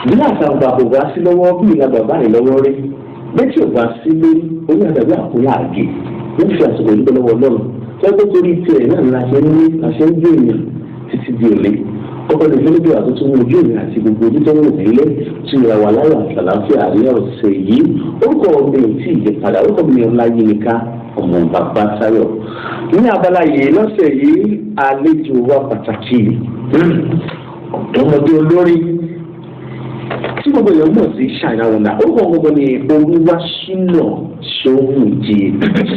bí àtàwọn àbòbá sí lọ́wọ́ bí ìlà bàbá rẹ̀ lọ́wọ́ rí méjì ò bá sí lórí orí àdàbí àkúrà àgè wọ́n fi àsìkò ìdíkọ lọ́wọ́ lọ́rùn tọ́gbọ́n torí tiẹ̀ náà la ṣe ń gbé èèyàn títí di òní ọkọ̀ lè fẹ́lẹ́ bí wà tó tún mú ojú èmi àti gbogbo ojú tó ń wò nílé tí ìrà wà láyọ̀ àti àlàáfíà àríyá ọ̀sẹ̀ yìí orúkọ mi ò tí ì yí padà orúkọ mi Ọláyímiká ọmọ bàbá Táyọ̀ ní abala yìí lọ́sẹ̀ yìí àlejò wa pàtàkì ọmọdé olórí tí gbogbo èèyàn mọ̀ sí China Wonder orúkọ gbogbo ni Olúwaṣínà Ṣóhùnjì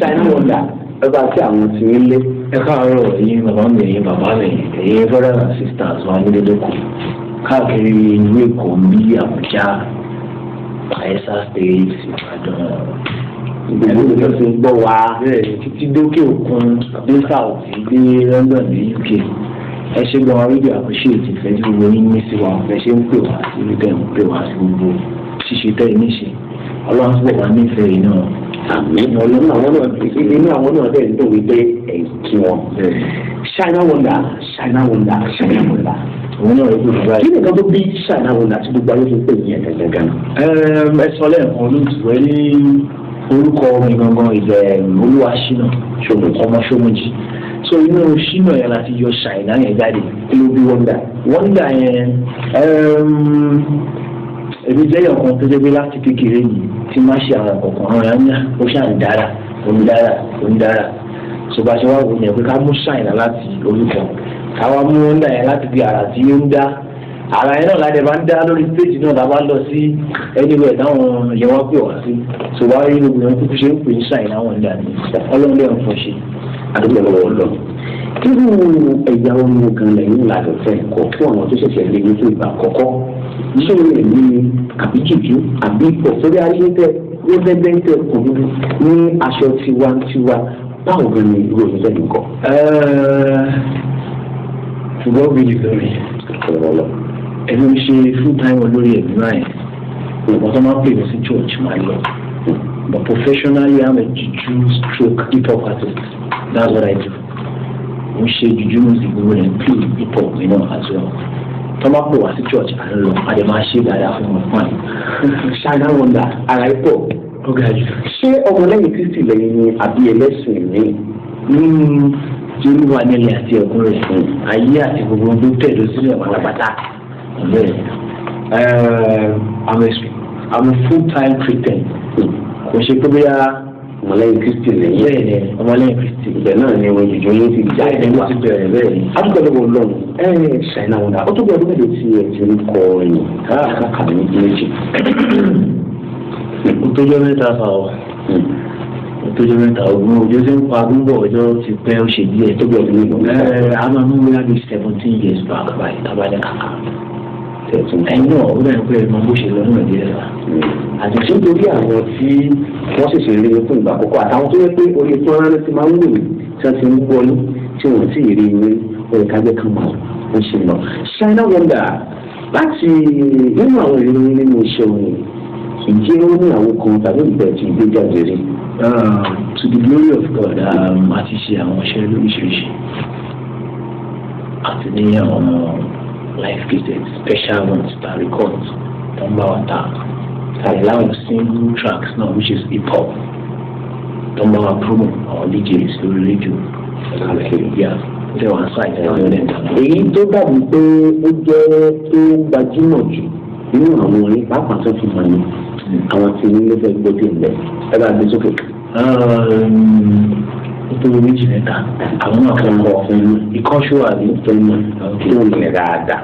China Wonder ẹgbẹ́ àti àwọn tí ń lé. ẹ káàárọ̀ ẹ̀yin bàbá mi ẹ̀yin bàbá mi ẹ̀yin brothers and sisters wa nílé lóko káàkiri ìlú Èkó bí Àbújá Bayelsa State Ìbàdàn ìgbìmọ̀ ìjọ ti ń gbọ́ wa. bẹ́ẹ̀ títí dókè òkun dé South dé London dé UK ẹ ṣe gan rédíò àpòṣèètì ìfẹ́ tí gbogbo yín ní sí wa ẹ ṣe ń pè wá sí ibi tẹ̀ ń pè wá sí gbogbo ṣíṣe tẹ́ ẹ níṣe Ọlọ́run sì wà nífẹ̀ẹ́ yìí náà. àmì ọlọ́run àwọn náà inú àwọn náà dẹ̀ ń dùn wípé kí wọn. China Wonder China Wonder China Wonder. òun náà ló gbọ́dọ̀ báyìí. kí ni nǹkan tó bí China Wonder tí gbogbo ayé fi ń pè ní ẹ̀gẹ́gẹ́ gan. ẹ sọ lẹ́ẹ̀kan olóòtú ẹ ní orúkọ mi gangan ìbẹ̀ Olúwaṣínà ọmọ Ṣóhùnjì so inú Ṣínà yẹn láti yọ China yẹn jáde kí ló bí Wonder. Wonder yẹn èmi jẹ́ ọ̀kan tó jẹ́ pé láti kékeré yìí tí máa ṣe àwọn ọ̀kọ̀ọ̀kan ọ̀rọ̀ yẹn ó ṣàn dára onídára so bá ṣe wá wò yẹn pé ká mú China láti orúkọ káwá mú Wonder yẹn láti bí ara tí ó ń dá ara yẹn náà láti máa ń dá lórí stage náà lábá lọ sí anywhere táwọn yẹn wọ́n pè wá sí so wá rí gbogbo yẹn kúkú ṣe ń pè ní China Wonder ní Ọlọ́run lẹ́yìn fún ṣe. àdúgbò lọ́wọ́ lọ. irú ẹ̀yà omi kan lẹ́yìn ìlànà fẹ́ kọ́ fún àwọn tó ṣẹ̀ṣẹ̀ lé ní tó ìgbà àkọ́kọ́ yóò lè ní àbí jùjú àbí ìpọ̀sọ́rí ayélujára lẹ́gbẹ̀ẹ́gbẹ́ ọkùnrin ní aṣọ tiwantiwa báwo gan ni irú òṣìṣẹ́ yìí kọ́. ṣùgbọ́n bí ìgbẹ́rì ẹni ń ṣe full time olórí ẹ̀mí náà yẹn ìwọ̀n tó máa ń pè mí sí church máa lọ but professionally I'm a juju stroke hip hop artist that's what I do. mo ń ṣe juju music gbogbo rẹ̀ play hip hop mi náà as well. tó máa pè wá sí church à ń lọ a lè máa ṣe dáadáa fún wọn fún àyè. China Wonder ara ipò ó ga jù. ṣé ọmọlẹ́yìn Kristi lẹ́yìn ni àbí ẹlẹ́sìn mi. tí olúwa nílẹ̀ àti ẹ̀kún rẹ̀ ayé àti gbogbo ohun tó tẹ̀lé sílẹ̀ pátápátá. I'm a full-time Christian. kò ṣe pé bóyá ọmọlẹ́yìn Kristi lẹ́yìn. bẹ́ẹ̀ ni ọmọlẹ́yìn Kristi. ibẹ̀ náà ni wọn jùjọ yóò ti já bẹ́ẹ̀ ni wọ́n ti bẹ̀rẹ̀ bẹ́ẹ̀ ni. adúgbò lọ́wọ́ China Wonder ó tó bí ọdún mélòó tí ẹ ti ń kọ ẹ̀yìn káàkà ní méjì. ó tó jẹ́ mẹ́ta fà ọ́ tójọ́ mẹ́ta ogun ojú tí ń pa gbogbo ọjọ́ ti pẹ́ ó ṣe díẹ̀ tó bí ọdún mélòó. a máa mú wíwá bíi 17 years back báyìí tábàdé kàkà. ẹ̀yin náà ó bẹ̀rẹ̀ pé ẹ̀mọ bó ṣe lọ ní nàìjíríà rà. àti nítorí àwọn tí wọ́n ṣẹ̀ṣẹ̀ rí fún ìgbà àkọ́kọ́ àtàwọn tó yẹ pé orí tí wọ́n rán ti máa ń wò mí tí wọ́n ti ń gbọ́ ní tí wọ́n sì rí ìwé oríkàgbẹ́ kan máa ń ṣe lọ. China Wonder láti nínú àwọn ìrírí nínú iṣẹ́ òun ǹjẹ́ ó ní àwọn kan tàbí ìbẹ̀rẹ̀ tí ìgbéjáde rí. To the glory of God a ti ṣe àwọn iṣẹ́ lóríṣiríṣi àti ní àwọn life cases special ones that record tó ń bá wa ta àti láwọn single tracks náà which is hip hop tó ń bá wa promo àwọn DJs lórí rédíò yà tẹ wọn sáì tẹ wọn lẹ́nu. èyí tó dàbí pé ó jẹ́ tó gbajúmọ̀ jù nínú àwọn orin pàápàá tó fi hàn ní àwọn tí ilé fẹ́ gbọ́dọ̀ ìlẹ̀ ẹ bá gbé sókè. nítorí méjì mẹ́ta àwọn náà fẹ́ kọ́ ìkọ́ṣó àbí fẹ́mọ̀ kí ó lè dáadáa.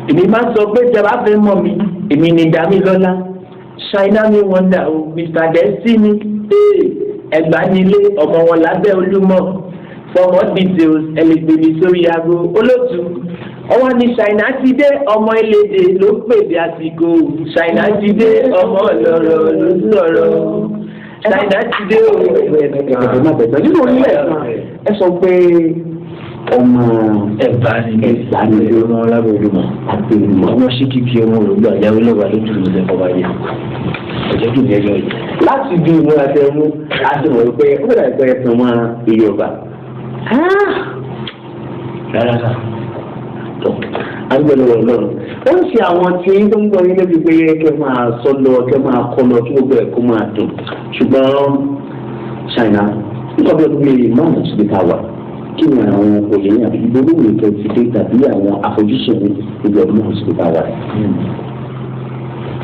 èmi máa sọ pé jọba fẹ́ mọ̀ mi èmi ni Dámilọ́lá China Wonder o Mr. Destiny ẹgbàánilé ọmọ wọn lábẹ́ Olúmọ for more details ẹ lè gbé mi sórí aago olóòtú ọwọ́ ní China ti dé ọmọ elédè ló pèsè àsìkò China ti dé ọmọ ọlọ́rọ̀ ló sọ̀rọ̀ China ti dé òun. nínú orílẹ̀ ẹ sọ pé ọmọ ẹ̀bánilé ọmọ ọlábẹ̀ Olúmọ àti ìmọ̀ ọmọ ṣíkìkì ọmọ olùgbà ìyàwó lọ́wọ́ lójú ló lẹ́kọ̀ọ́ báyìí ọjọ́ tó ní ẹjọ́ yìí. láti bí ìmúra tẹ mú láti mọ̀ pé ó bẹ̀rẹ̀ pé ẹ̀sán mọ́ Yorùbá. rárá sá àgbẹ̀lẹ̀ ọlọ́run ó ń ṣe àwọn tí tó ń gbọ́ yín lẹ́bi pé kẹ́ máa sọ lọ kẹ́ máa kọ́ lọ kí gbogbo ẹ̀ kó máa dùn ṣùgbọ́n China nípa bí ọdún mẹ́rin márùn-ún síbi ká wà kí ni àwọn òye ní àbí gbogbo ìwé tó ti dé tàbí àwọn àfojúsùn ní ibi ọdún márùn-ún síbi ká wà.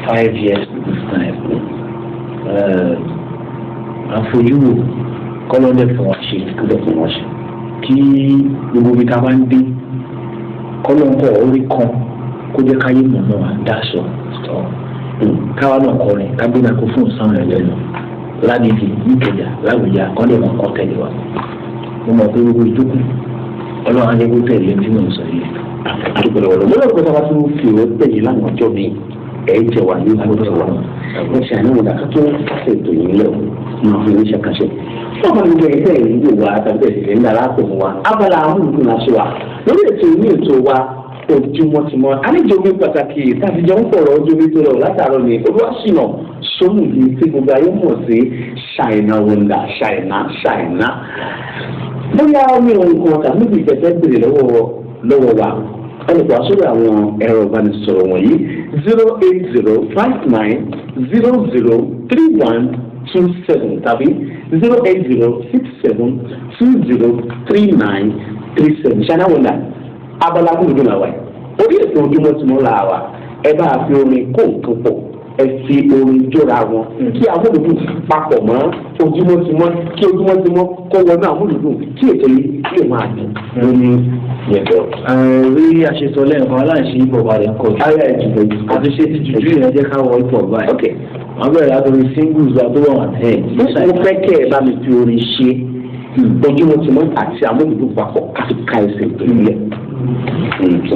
5 years to this time àfojúwò kọ́lọ́dẹ̀ fún wọn ṣe kọ́lọ́dẹ̀ fún wọn ṣe kí gbogbo ibi ká bá ń dé kọ́lọ́ńkọ́ orí kan kó jẹ́ káyé mọ̀ náà dáṣọ káwa náà kọrin kábínà kó fún ìsàn rẹ̀ lẹ́nu ládìdì níkẹjà láwùjá kọ́lẹ̀ wọn kọ́ tẹ̀lé wa mo mọ̀ pé gbogbo ìdókùn ọlọ́run á yẹ kó tẹ̀lé tí mo ń sọ yìí. àdúgbò lọ́wọ́ lọ́wọ́ pé sábà tún fi ìwé tẹ̀yìn láwọn ọjọ́ mi ẹ̀ jẹ́ wà ní ìgbà wa ẹ̀ ṣe àníwò dàkà tó ṣètò yìí lẹ̀ máa fi oníṣẹ́ kan ṣe. fọ́ọ̀mù ní ìgbà ìfẹ́ yìí wò wá tàbí ẹ̀sìn ńlá láàpọ̀ wa abala amúlùdún náà ṣe wa lórí ètò ìní ètò wa ojúmọ́tìmọ́ àníjọ́gbé pàtàkì tàbíjọ́ ń fọ̀rọ̀ ojúmí tó lọ látàárọ̀ ní olúwaṣìnà sómùdí tí gbogbo ayé mọ̀ sí China wonder China. bóyá omi òǹkọ̀ tàbí níbi ìfẹ́fẹ́ bèrè lọ́wọ́ wa ẹnìkan sórí àwọn ẹ̀rọ ìbánisọ̀rọ̀ wọ̀nyí 08059003127 tàbí 08067203937 China wonder. abala kúndùn náà wáyé orí ètò ojúmọ́ tí mo là wá ẹ bá fi orin kó nǹkan pọ̀ ẹ fi orin jóra wọn kí amúlùdùn papọ̀ mọ́ ojúmọ́ tí mọ́ kí ojúmọ́ tí mọ́ kó wọnú amúlùdùn kí ètò yìí lè máa dùn lórí yẹ̀dọ̀. rí àṣetọ lẹ́ẹ̀kan aláìsí ipò balẹ̀ kọ́ ayé ìjùbọ̀ yìí àti ṣe ti jùjú yẹn jẹ́ ká wọ ipò báyìí. wọ́n bẹ̀rẹ̀ látọ̀rí singles wa tó wà wọ́n tẹ̀. mo fẹ́ kẹ́ ẹ bá mi fi orin ṣe ojúmọ́ tí mọ́ àti amúlùdùn papọ̀ àti ká ẹsẹ̀ ìpínlẹ̀.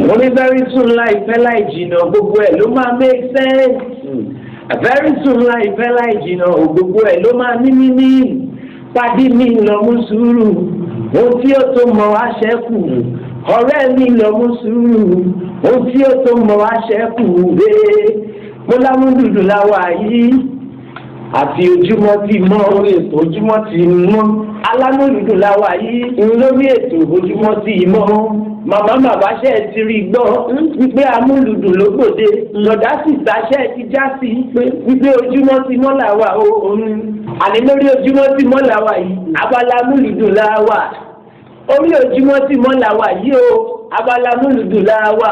wọ́n ní very soon láìpẹ́ láì jìnnà gbogbo ẹ̀ ló máa make sense. very soon láìpẹ́ láì jìnnà gbogbo ẹ̀ ló máa ní mímí. pàdé mi lọ mú sùúrù ohun tí ó tó mọ̀ wá ṣẹ́kù. ọ̀rẹ́ mi lọ mú sùúrù ohun tí ó tó mọ̀ wá ṣẹ́kù. mo lámúdùdù láwa yìí àti ojúmọ́ ti mọ́ orí ètò ojúmọ́ ti mọ́ alámúdùdù láwa yìí lórí ètò ojúmọ́ ti mọ́ màmá bàbá ṣe ti rí gbọ́ wípé amúlùdù ló gbòde lọ́dá sì sáṣẹ́ ti já sí wípé ojúmọ́ ti mọ́ làwà òun àní lórí ojúmọ́ ti mọ́ làwà yìí abala amúlùdù làwà orí ojúmọ́ ti mọ́ làwà yìí o abala amúlùdù làwà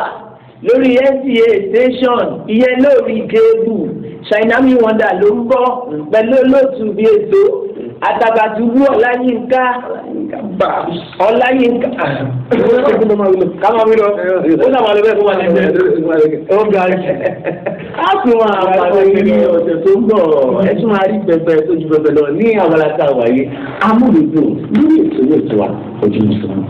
lórí NTA station ìyẹn lórí kébù China wonder ló ń bọ̀ pẹ̀lú olóòtú bí ètò Àtàbàtúbú Ọláyínká kámá wílọ ó sàmà lọ bẹ́ẹ̀ fún wa lẹ́gbẹ̀ẹ́ ó ga jẹ́ á tún wọn àpàtàkì ní ọ̀sẹ̀ tó ń bọ̀ ẹ tún máa rí pẹpẹ tó ju pẹpẹ lọ ní abala tá a wáyé amúlùdùn lórí ètò yóò tó wa ojú mùsùlùmí.